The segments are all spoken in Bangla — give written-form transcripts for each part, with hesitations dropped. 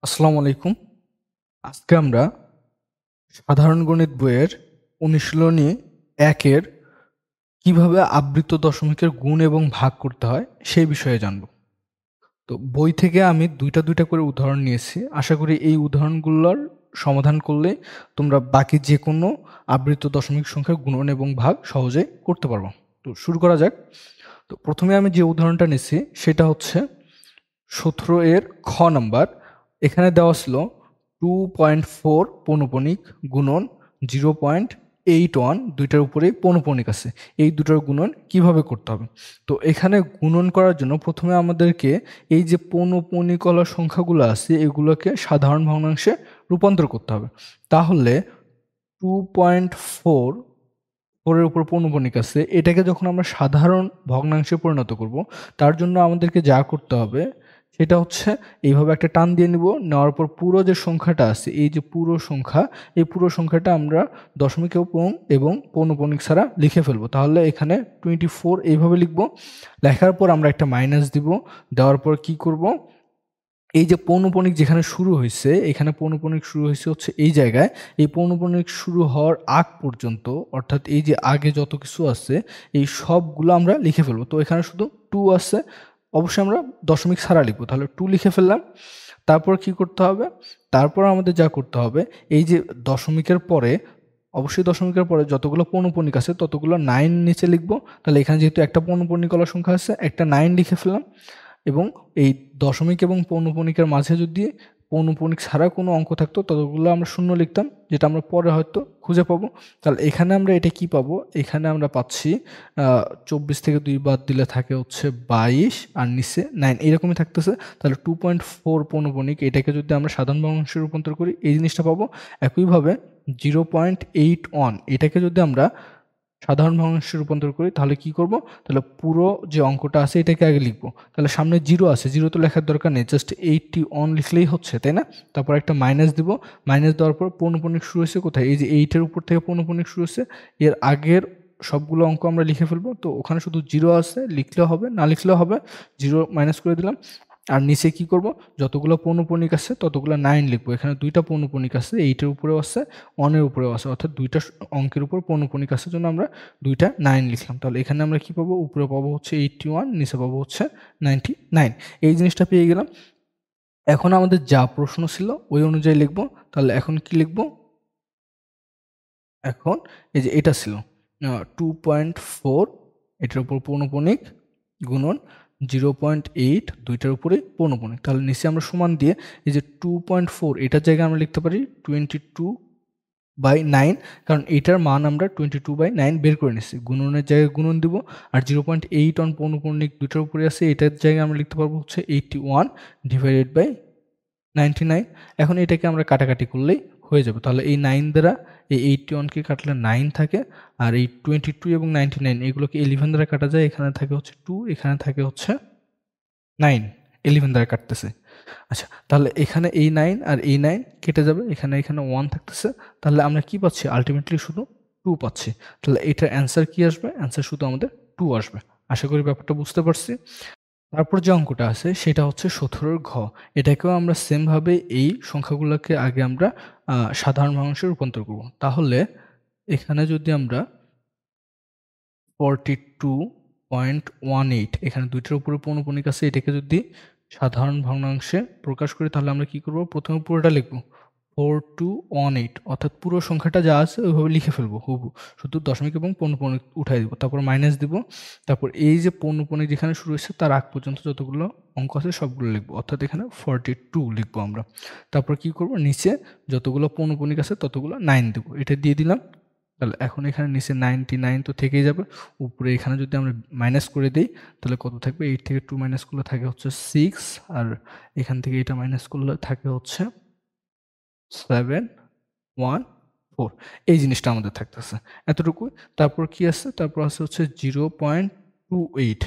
আসসালামু আলাইকুম। আজকে আমরা সাধারণ গণিত বইয়ের অনুশীলনী ১ এর কিভাবে আবৃত দশমিকের গুণ এবং ভাগ করতে হয় সেই বিষয়ে জানব। তো বই থেকে আমি ২টা করে উদাহরণ নিয়েছি। আশা করি এই উদাহরণগুলোর সমাধান করলে তোমরা বাকি যেকোনো আবৃত দশমিক সংখ্যার গুণন এবং ভাগ সহজেই করতে পারবা। তো শুরু করা যাক। তো প্রথমে আমি যে উদাহরণটা নিচ্ছি সেটা হচ্ছে ১৭ এর খ নাম্বার। এখানে দেওয়া ছিল 2.4 পৌনঃপুনিক গুণন 0.81 দুইটার উপরেই পৌনঃপুনিক আছে। এই দুটোর গুণন কিভাবে করতে হবে? তো এখানে গুণন করার জন্য প্রথমে আমাদেরকে এই যে পৌনঃপুনিকওয়ালা সংখ্যাগুলো আছে এগুলোকে সাধারণ ভগ্নাংশে রূপান্তর করতে হবে। তাহলে 2.4 এর উপর পৌনঃপুনিক আছে। এটাকে যখন আমরা সাধারণ ভগ্নাংশে পরিণত করব, তার জন্য আমাদেরকে যা করতে হবে সেটা হচ্ছে এইভাবে একটা টান দিয়ে নিব। নেওয়ার পর পুরো যে সংখ্যাটা আছে, এই যে পুরো সংখ্যা, এই পুরো সংখ্যাটা আমরা দশমিক এবং পৌনঃপুনিক ছাড়া লিখে ফেলবো। তাহলে এখানে 24 এইভাবে লিখব। লেখার পর আমরা একটা মাইনাস দিব। দেওয়ার পর কি করব? এই যে পৌনঃপুনিক যেখানে শুরু হইছে, এখানে পৌনঃপুনিক শুরু হইছে হচ্ছে এই জায়গায়। এই পৌনঃপুনিক শুরু হওয়ার আগ পর্যন্ত, অর্থাৎ এই যে আগে যত কিছু আছে এই সবগুলো আমরা লিখে ফেলবো। তো এখানে শুধু 2 আছে, অবশ্যই আমরা দশমিক ছাড়া লিখবো। তাহলে 2 লিখে ফেললাম। তারপর কি করতে হবে? তারপর আমাদের যা করতে হবে, এই যে দশমিকের পরে, অবশ্যই দশমিকের পরে যতগুলো পৌনঃপুনিক আছে ততগুলো 9 নিচে লিখবো। তাহলে এখানে যেহেতু একটা পৌনঃপুনিকওয়ালা সংখ্যা আছে, একটা 9 লিখে ফেললাম। এবং এই দশমিক এবং পৌনঃপুনিকের মাঝে যদি পৌনঃপুনিক ছাড়া কোনো অঙ্ক থাকতো ততগুলো আমরা শূন্য লিখতাম, যেটা আমরা পরে হয়তো খুঁজে পাবো। তাহলে এখানে আমরা এটা কি পাবো? এখানে আমরা পাচ্ছি 24 থেকে 2 বাদ দিলে থাকে হচ্ছে 22 আর নিচে 9 এরকমই থাকতেছে। তাহলে 2.4 পৌনঃপুনিক, এটাকে যদি আমরা সাধারণ ভগ্নাংশে রূপান্তর করি এই জিনিসটা পাবো। একইভাবে 0.81 এটাকে যদি আমরা সাধারণ ভগ্নাংশে রূপান্তর করি তাহলে কি করব? তাহলে পুরো যে অঙ্কটা আছে এটাকে আগে লিখব। তাহলে সামনে 0 আছে, 0 তো লেখার দরকার নেই, জাস্ট 81 লিখলেই হচ্ছে, তাই না? তারপর একটা মাইনাস দিব। মাইনাস দেওয়ার পর পৌনঃপুনিক শুরু হয়েছে কোথায়? এই যে 8 এর উপর থেকে পৌনঃপুনিক শুরু হচ্ছে। এর আগের সবগুলো অঙ্ক আমরা লিখে ফেলবো। তো ওখানে শুধু 0 আছে, লিখলেও হবে, না লিখলেও হবে। 0 মাইনাস করে দিলাম। আর নিচে কি করব? যতগুলো পৌনঃপুনিক আছে ততগুলো 9 লিখবো। এখানে 2টা পৌনঃপুনিক আছে, 8 এর উপরেও আছে, 1 এর উপরেও আছে, অর্থাৎ 2টা অঙ্কের উপর পৌনঃপুনিক আছে জন্য আমরা 2টা 9 লিখলাম। তাহলে এখানে আমরা কি পাবো? উপরে পাবো হচ্ছে 81, নিচে পাবো হচ্ছে 99। এই জিনিসটা পেয়ে গেলাম। এখন আমাদের যা প্রশ্ন ছিল ওই অনুযায়ী লিখবো। তাহলে এখন কি লিখবো? এখন এই যে এটা ছিল 2.4, এটার উপর পৌনঃপুনিক গুণন 0.8, দুইটার উপরে পৌনঃপুনিক। তাহলে নিচে আমরা সমান দিয়ে এই যে 2.4 এটার জায়গায় আমরা লিখতে পারি 22/9, কারণ এটার মান আমরা 22/9 বের করে নিচ্ছি। গুণনের জায়গায় গুণন দিব। আর 0.8 অন পৌনঃপুনিক দুইটার উপরে আছে, এটার জায়গায় আমরা লিখতে পারবো হচ্ছে 81/99। এখন এটাকে আমরা কাটাকাটি করলেই হয়ে যাবে। তাহলে এই 9 দ্বারা এই 81 কে কাটলে 9 থাকে, আর এই 22 এবং 99 এগুলোকে 11 দ্বারা কাটা যায়। এখানে থাকে হচ্ছে 2, এখানে থাকে হচ্ছে 9, 11 দ্বারা কাটতেছে। আচ্ছা, তাহলে এখানে এই 9 আর এই 9 কেটে যাবে। এখানে 1 থাকতেছে। তাহলে আমরা কি পাচ্ছি? আল্টিমেটলি শুধু 2 পাচ্ছি। তাহলে এটার অ্যান্সার কি আসবে? অ্যান্সার শুধু আমাদের 2 আসবে। আশা করি ব্যাপারটা বুঝতে পারছি। তারপর যে অঙ্কটা আছে সেটা হচ্ছে 17 এর ঘ। এটাকেও আমরা সেম ভাবে এই সংখ্যাগুলোকে আগে আমরা সাধারণ ভগ্নাংশে রূপান্তর করব। তাহলে এখানে যদি আমরা 42.18, এখানে দুইটার উপরে পৌনঃপুনিক আছে, এটাকে যদি সাধারণ ভগ্নাংশে প্রকাশ করি তাহলে আমরা কি করব? প্রথমে পুরোটা লিখব 4218, অর্থাৎ পুরো সংখ্যাটা যা আছে ওইভাবে লিখে ফেলবো হুবহু। শুধু দশমিক এবং পৌনঃপুনিক উঠাই দিব। তারপর মাইনাস দিব। তারপর এই যে পৌনঃপুনিক যেখানে শুরু হয়েছে তার আগ পর্যন্ত যতগুলো অঙ্ক আছে সবগুলো লিখবো, অর্থাৎ এখানে 42 লিখবো আমরা। তারপর কি করব? নিচে যতগুলো পৌনঃপুনিক আছে ততগুলো 9 দেবো। এটা দিয়ে দিলাম। তাহলে এখন এখানে নিচে 99 তো থেকেই যাবে। উপরে এখানে যদি আমরা মাইনাস করে দেই তাহলে কত থাকবে? 8 থেকে 2 মাইনাস করলে থাকে হচ্ছে 6, আর এখান থেকে এটা মাইনাস করলে থাকে হচ্ছে 714। এই জিনিসটা আমাদের থাকতেছে এতটুকুই। তারপর কি আছে? তারপর আছে হচ্ছে 0.28,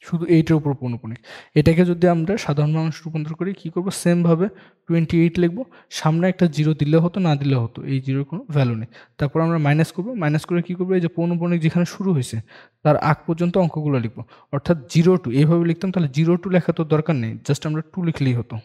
শুধু 8 এর উপর পৌনঃপুনিক। এটাকে যদি আমরা সাধারণ ভগ্নাংশে রূপান্তর করি কি করব? সেম ভাবে 28 লিখব। সামনে একটা 0 দিলে হতো, না দিলে হতো, এই 0 কোনো ভ্যালু নেই। তারপর আমরা মাইনাস করব। মাইনাস করে কি করব? এই যে পৌনঃপুনিক যেখানে শুরু হয়েছে তার আগ পর্যন্ত অঙ্কগুলো লিখব, অর্থাৎ 02 এইভাবে লিখতাম। তাহলে 02 লেখা তো দরকার নেই, জাস্ট আমরা 2 লিখলেই হতো।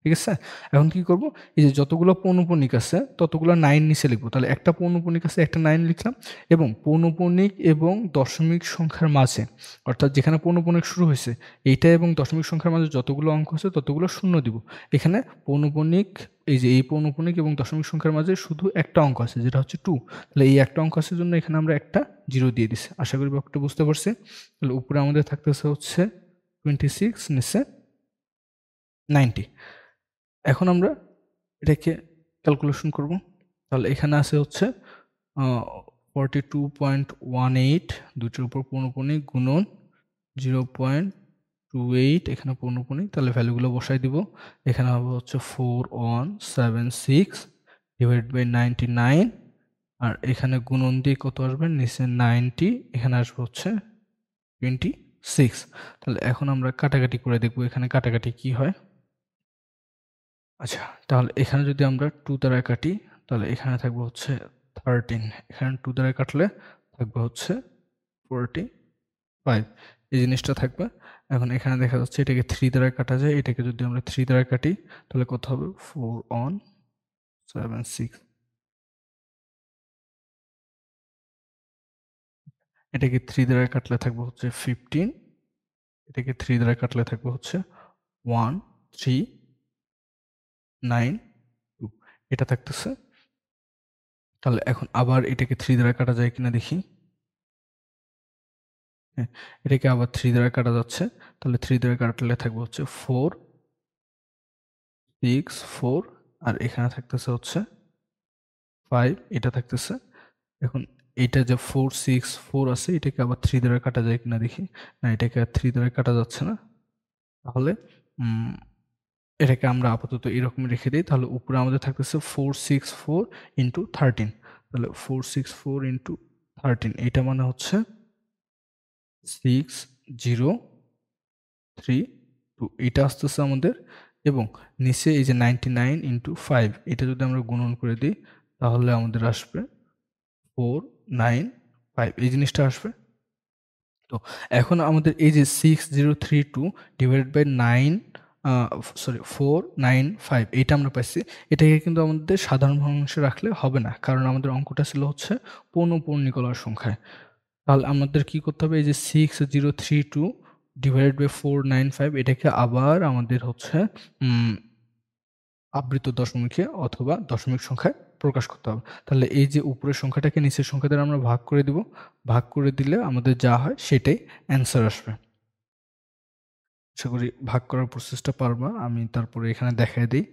ঠিক আছে? এখন কি করব? এই যে যতগুলো পৌনঃপুনিক আছে ততগুলো 9 নিচে লিখব। তাহলে একটা পৌনঃপুনিক আছে, একটা 9 লিখলাম এবং পৌনঃপুনিক এবং দশমিক সংখ্যার মাঝে, অর্থাৎ যেখানে পৌনঃপুনিক শুরু হইছে এইটা এবং দশমিক সংখ্যার মাঝে যতগুলো অঙ্ক আছে ততগুলো শূন্য দিব। এখানে পৌনঃপুনিক, এই যে এই পৌনঃপুনিক এবং দশমিক সংখ্যার মাঝে শুধু একটা অঙ্ক আছে যেটা হচ্ছে 2। তাহলে এই একটা অঙ্ক আসার জন্য এখানে আমরা একটা 0 দিয়ে দিছি। আশা করি ব্যাপারটা বুঝতে পারছি। তাহলে উপরে আমাদের থাকতেছে হচ্ছে 26, নিচে 90। এখন আমরা এটাকে ক্যালকুলেশন করব। তাহলে এখানে আছে হচ্ছে আ 42.18, দুইটার উপর পৌনঃপুনিক গুণন 0.28, এখানে পৌনঃপুনিক, তাহলে ভ্যালুগুলো বসাই দিব। এখানে হবে হচ্ছে 4176 ডিভাইডেড বাই 99, আর এখানে গুণন দিয়ে কত আসবে? নিচে 90, এখানে আসবে হচ্ছে 26। তাহলে এখন আমরা কাটাকাটি করে দেখব এখানে কাটাকাটি কি হয়। আচ্ছা, তাহলে এখানে যদি আমরা 2 দ্বারা কাটি তাহলে এখানে থাকবে হচ্ছে 13, এখানে 2 দ্বারা কাটলে থাকবে হচ্ছে 45, এই জিনিসটা থাকবে। এখন এখানে দেখা যাচ্ছে এটাকে 3 দ্বারা কাটা যায়, এটাকে যদি আমরা 3 দ্বারা কাটি তাহলে কত হবে? 4176। এটাকে 3 দ্বারা কাটলে থাকবে হচ্ছে 15, এটাকে 3 দ্বারা কাটলে থাকবে হচ্ছে 1392, এটা থাকতেছে। তাহলে এখন আবার এটাকে 3 দ্বারা কাটা যায় কিনা দেখি। হ্যাঁ, এটাকে আবার 3 দ্বারা কাটা যাচ্ছে। তাহলে 3 দ্বারা কাটলে থাকবে হচ্ছে 4, 6, 4, আর এখানে থাকতেছে হচ্ছে 5, এটা থাকতেছে। এখন এইটা যে 4, 6, 4 আছে এটাকে আবার 3 দ্বারা কাটা যায় কিনা দেখি। না, এটাকে আর 3 দ্বারা কাটা যাচ্ছে না। তাহলে উম এটাকে আমরা আপাতত এরকম রেখে দেই। তাহলে উপরে আমাদের থাকতেছে 464 ইনটু 13। তাহলে 464 ইনটু 13, এইটা মানে হচ্ছে 6032, এটা আসতেছে আমাদের। এবং নিচে এই যে 99 ইনটু 5, এটা যদি আমরা গুণন করে দিই তাহলে আমাদের আসবে 495, এই জিনিসটা আসবে। তো এখন আমাদের এই যে 6032 ডিভাইডেড বাই 9, আ সরি 495, এইটা আমরা পাইছি। এটাকে কিন্তু আমাদের সাধারণ ভগ্নাংশে রাখলে হবে না। কারণ আমাদের অঙ্কটা ছিল হচ্ছে পৌনঃপুন্যিকলার সংখ্যায়। তাহলে আমাদের কি করতে হবে? এই যে 6032 ডিভাইডেড বাই 495, এটাকে আবার আমাদের হচ্ছে উম আবৃত দশমিকে অথবা দশমিক সংখ্যায় প্রকাশ করতে হবে। তাহলে এই যে উপরের সংখ্যাটাকে নিচের সংখ্যা দ্বারা আমরা ভাগ করে দিব। ভাগ করে দিলে আমাদের যা হয় সেটাই অ্যান্সার আসবে। আশা করি ভাগ করার প্রসেসটা পারবা। আমি তারপরে এখানে দেখায় দেই।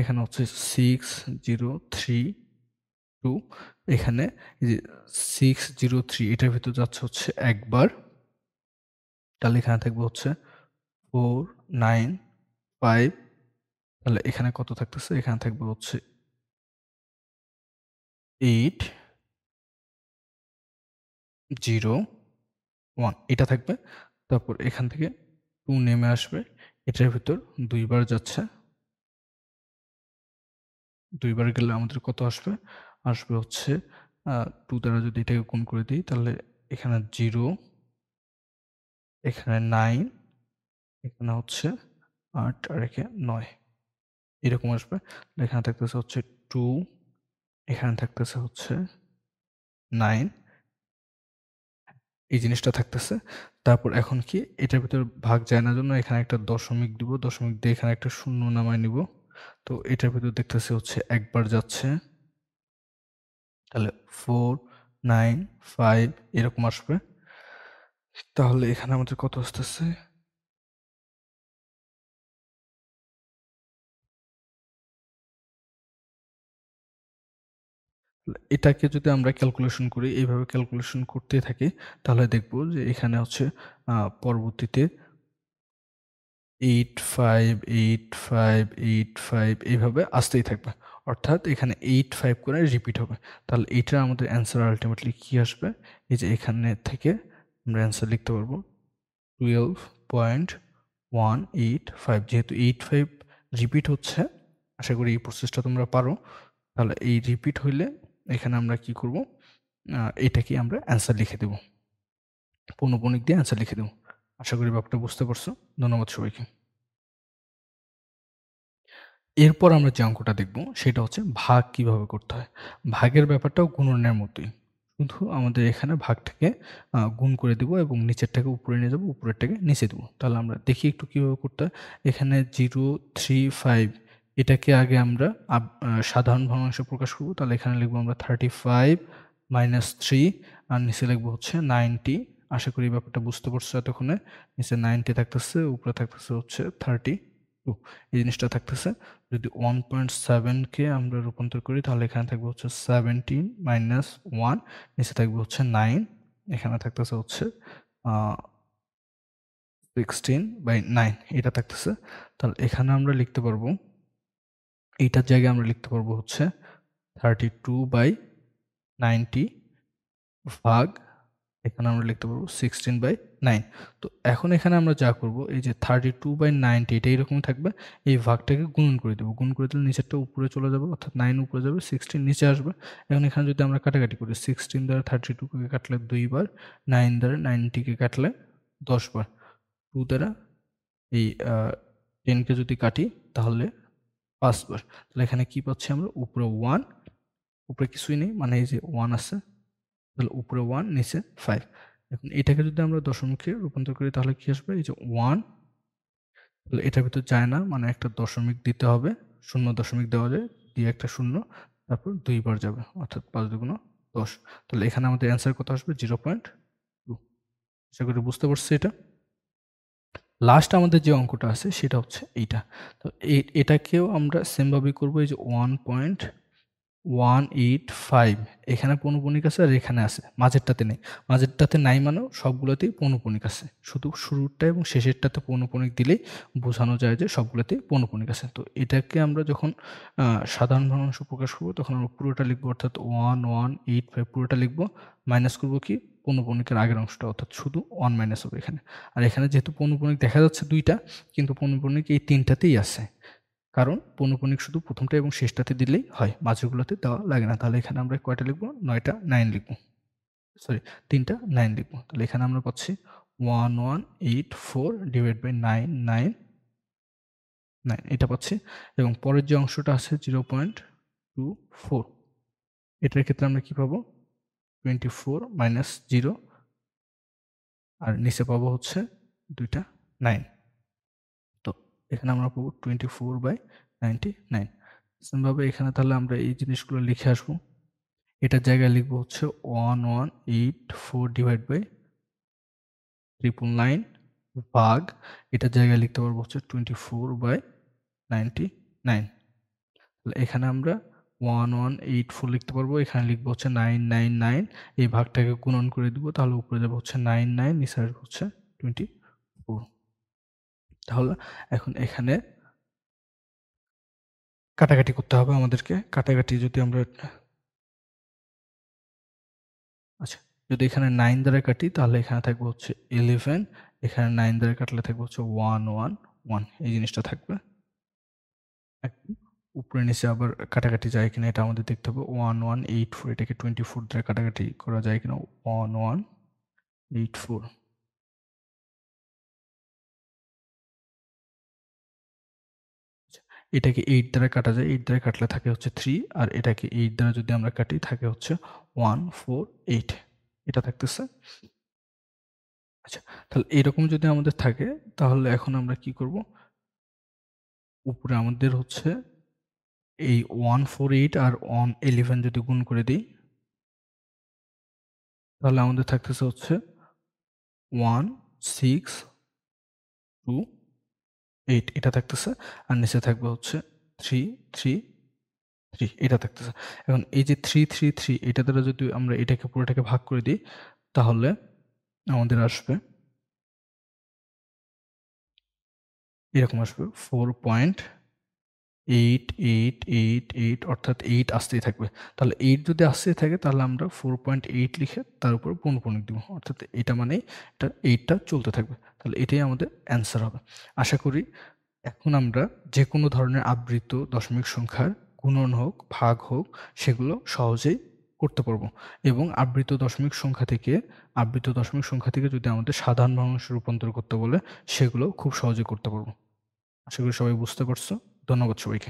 এখানে হচ্ছে 6032, এখানে এই যে 603, এটার ভিতর যাচ্ছে হচ্ছে একবার। তাহলে এখানে থাকবে হচ্ছে 495, তাহলে এখানে কত থাকতেছে? এখানে থাকবে হচ্ছে 801, এটা থাকবে। তারপর এখান থেকে 2 নেমে আসবে। এটার ভিতর 2 বার যাচ্ছে। 2 বার গেলে আমাদের কত আসবে? আসবে হচ্ছে 2 দ্বারা যদি এটাকে গুণ করে দিই তাহলে এখানে 0, এখানে 9, এখানে হচ্ছে 8, আর এখানে 9, এরকম আসবে। এখানে থাকতেছে হচ্ছে 2, এখানে থাকতেছে হচ্ছে 9, এই জিনিসটা থাকতেছে। তারপর এখন কি এটার ভিতর ভাগ যায় না জন্য এখানে একটা দশমিক দিব। দশমিক দিয়ে এখানে একটা শূন্য নামায় নিব। তো এটার ভিতর দেখতেছি হচ্ছে একবার যাচ্ছে। তাহলে 4, 9, 5 এরকম আসবে। তাহলে এখানে আমাদের কত আসতেছে? এটাকে যদি আমরা ক্যালকুলেশন করি, এইভাবে ক্যালকুলেশন করতেই থাকি, তাহলে দেখব যে এখানে হচ্ছে পরবর্তীতে 8, 5, 8, 5, 8, 5 এইভাবে আসতেই থাকবে। অর্থাৎ এখানে 8, 5 করে রিপিট হবে। তাহলে এইটার আমাদের অ্যান্সার আল্টিমেটলি কি আসবে? এই যে এখানে থেকে আমরা অ্যান্সার লিখতে পারবো 12.185, যেহেতু 8, 5 রিপিট হচ্ছে, আশা করি এই প্রসেসটা তোমরা পারো। তাহলে এই রিপিট হইলে এখানে আমরা কি করব? এটাকেই আমরা অ্যান্সার লিখে দেব। পৌনঃপুনিক দিয়ে অ্যান্সার লিখে দেব। আশা করি ব্যাপারটা বুঝতে পারছো। ধন্যবাদ সবাইকে। এরপর আমরা যে অঙ্কটা দেখব সেটা হচ্ছে ভাগ কিভাবে করতে হয়। ভাগের ব্যাপারটাও গুণনের মতোই। শুধু আমাদের এখানে ভাগটাকে গুণ করে দিব এবং নিচেরটাকে উপরে নিয়ে যাব, উপরেরটাকে নিচে দিব। তাহলে আমরা দেখি একটু কিভাবে করতে হয়। এখানে 0, 3, 5 এটাকে আগে আমরা সাধারণ ভগ্নাংশে প্রকাশ করব। তাহলে এখানে লিখব আমরা 35 - 3 আর নিচে লিখব হচ্ছে 90। আশা করি ব্যাপারটা বুঝতে পারছো এতক্ষণে। নিচে 90 থাকতেছে, উপরে থাকতেছে হচ্ছে 32 এই জিনিসটা থাকতেছে। যদি 1.7 কে আমরা রূপান্তর করি তাহলে এখানে থাকবে হচ্ছে 17 - 1 নিচে থাকবে হচ্ছে 9 এখানে থাকতেছে হচ্ছে 16/9 এটা থাকতেছে। তাহলে এখানে আমরা লিখতে পারবো, এইটার জায়গায় আমরা লিখতে পারবো হচ্ছে 32/90 ভাগ এখানে আমরা লিখতে পারবো 16/9। তো এখন এখানে আমরা যা করব, এই যে 32/90 এটা এরকমই থাকবে। এই ভাগটাকে গুণন করে দেব। গুণ করে দিলে নিচেরটা উপরে চলে যাবে, অর্থাৎ 9 উপরে যাবে, 16 নিচে আসবে। এখন এখানে যদি আমরা কাটাকাটি করি, 16 দ্বারা 32 কে কাটলে 2 বার, 9 দ্বারা 90 কে কাটলে 10 বার, 2 দ্বারা এই 10 কে যদি কাটি তাহলে 5 বার। তাহলে এখানে কি পাচ্ছি আমরা? উপরে 1, উপরে কিছুই নেই, মানে এই যে 1 আছে, তাহলে উপরে 1 নিচে 5। এখন এটাকে যদি আমরা দশমিকে রূপান্তর করি তাহলে কি আসবে? এই যে 1, তাহলে এটার ভিতর যায় না, মানে একটা দশমিক দিতে হবে, শূন্য দশমিক দেওয়া যায়, দিয়ে একটা শূন্য, তারপর 2 বার যাবে, অর্থাৎ 5 দুগুণ 10। তাহলে এখানে আমাদের অ্যান্সার কত আসবে? 0.2। আশা করি বুঝতে পারছি এটা। লাস্ট আমাদের যে অঙ্কটা আছে সেটা হচ্ছে এইটা। তো এটাকেও আমরা সেম ভাবেই করব। এই যে 1.185 এখানে পৌনঃপুনিক আছে আর এখানে আছে, মাঝেরটাতে নেই। মাঝেরটাতে নাই মানেও সবগুলোতেই পৌনঃপুনিক আছে। শুধু শুরুরটা এবং শেষেরটাতে পৌনঃপুনিক দিলেই বোঝানো যায় যে সবগুলোতেই পৌনঃপুনিক আছে। তো এটাকে আমরা যখন সাধারণ ভগ্নাংশ প্রকাশ করব তখন আমরা পুরোটা লিখব, অর্থাৎ 1185 পুরোটা লিখব। মাইনাস করব কি? পৌনঃপুনিকের আগের অংশটা, অর্থাৎ শুধু 1 মাইনাস হবে এখানে। আর এখানে যেহেতু পৌনঃপুনিক দেখা যাচ্ছে 2টা, কিন্তু পৌনঃপুনিক এই 3টাতেই আছে। কারণ পৌনঃপুনিক শুধু প্রথমটা এবং শেষটাতে দিলেই হয়, মাঝেরগুলোতে দেওয়া লাগে না। তাহলে এখানে আমরা কয়টা লিখব? 9টা 9 লিখব। সরি, 3টা 9 লিখব। তাহলে এখানে আমরা পাচ্ছি 1184/999 এটা পাচ্ছি। এবং পরের যে অংশটা আছে 0.24 এটার ক্ষেত্রে আমরা কি পাবো? 24 - 0 আর নিচে পাবো হচ্ছে 2টা 9। তো এখানে আমরা পাবো 24/99। সেমভাবে এখানে তাহলে আমরা এই জিনিসগুলো লিখে আসবো। এটার জায়গায় লিখবো হচ্ছে 1184/999 ভাগ এটার জায়গায় লিখতে পারবো হচ্ছে 24/99। তাহলে এখানে আমরা 1184 লিখতে পারবো, এখানে লিখবো হচ্ছে 999, এই ভাগটাকে গুণন করে দিব, তাহলে উপরে যাবে হচ্ছে 99, নিচে আসবে হচ্ছে 24। তাহলে এখন এখানে কাটাকাটি করতে হবে আমাদেরকে। কাটাকাটি যদি আমরা আচ্ছা, যদি এখানে 9 দ্বারা কাটি তাহলে এখানে থাকবে হচ্ছে 11, এখানে 9 দ্বারা কাটলে থাকবে হচ্ছে 111 এই জিনিসটা থাকবে। একদম উপরে নিচে আবার কাটাকাটি যায় কিনা এটা আমাদের দেখতে হবে। 1184 এটাকে 24 দ্বারা কাটাকাটি করা যায় কিনা? 1184 এটাকে 8 দ্বারা কাটা যায়, 8 দ্বারা কাটলে থাকে হচ্ছে 3, আর এটাকে 8 দ্বারা যদি আমরা কাটি থাকে হচ্ছে 148 এটা থাকতেছে। আচ্ছা, তাহলে এরকম যদি আমাদের থাকে তাহলে এখন আমরা কি করব? উপরে আমাদের হচ্ছে এই 148 আর 111 যদি গুণ করে দিই তাহলে আমাদের থাকতেছে হচ্ছে 1628 এটা থাকতেছে, আর নিচে থাকবে হচ্ছে 333 এটা থাকতেছে। এখন এই যে 333 এটা দ্বারা যদি আমরা এটাকে পুরোটাকে ভাগ করে দিই তাহলে আমাদের আসবে এরকম আসবে 4.8888 অর্থাৎ 8 আসতেই থাকবে। তাহলে 8 যদি আসতেই থাকে তাহলে আমরা 4.8 লিখে তার উপর পৌনঃপুনিক দিব। অর্থাৎ এটা মানেই এটা 8 টা চলতে থাকবে। তাহলে এটাই আমাদের অ্যান্সার হবে। আশা করি এখন আমরা যেকোনো ধরনের আবৃত দশমিক সংখ্যার গুণন হোক, ভাগ হোক, সেগুলো সহজেই করতে পারবো। এবং আবৃত দশমিক সংখ্যা থেকে যদি আমাদের সাধারণ ভগ্নাংশে রূপান্তর করতে বলে সেগুলো খুব সহজে করতে পারবো। আশা করি সবাই বুঝতে পারছো। ধন্যবাদ সবাইকে।